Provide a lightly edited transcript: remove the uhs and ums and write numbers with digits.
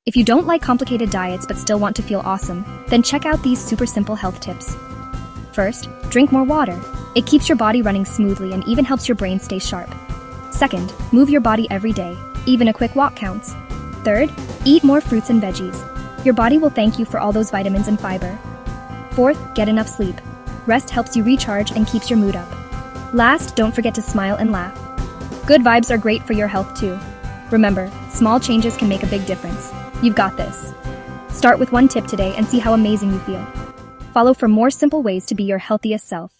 If you don't like complicated diets but still want to feel awesome, then check out these super simple health tips. First, drink more water. It keeps your body running smoothly and even helps your brain stay sharp. Second, move your body every day. Even a quick walk counts. Third, eat more fruits and veggies. Your body will thank you for all those vitamins and fiber. Fourth, get enough sleep. Rest helps you recharge and keeps your mood up. Last, don't forget to smile and laugh. Good vibes are great for your health too. Remember, small changes can make a big difference. You've got this. Start with one tip today and see how amazing you feel. Follow for more simple ways to be your healthiest self.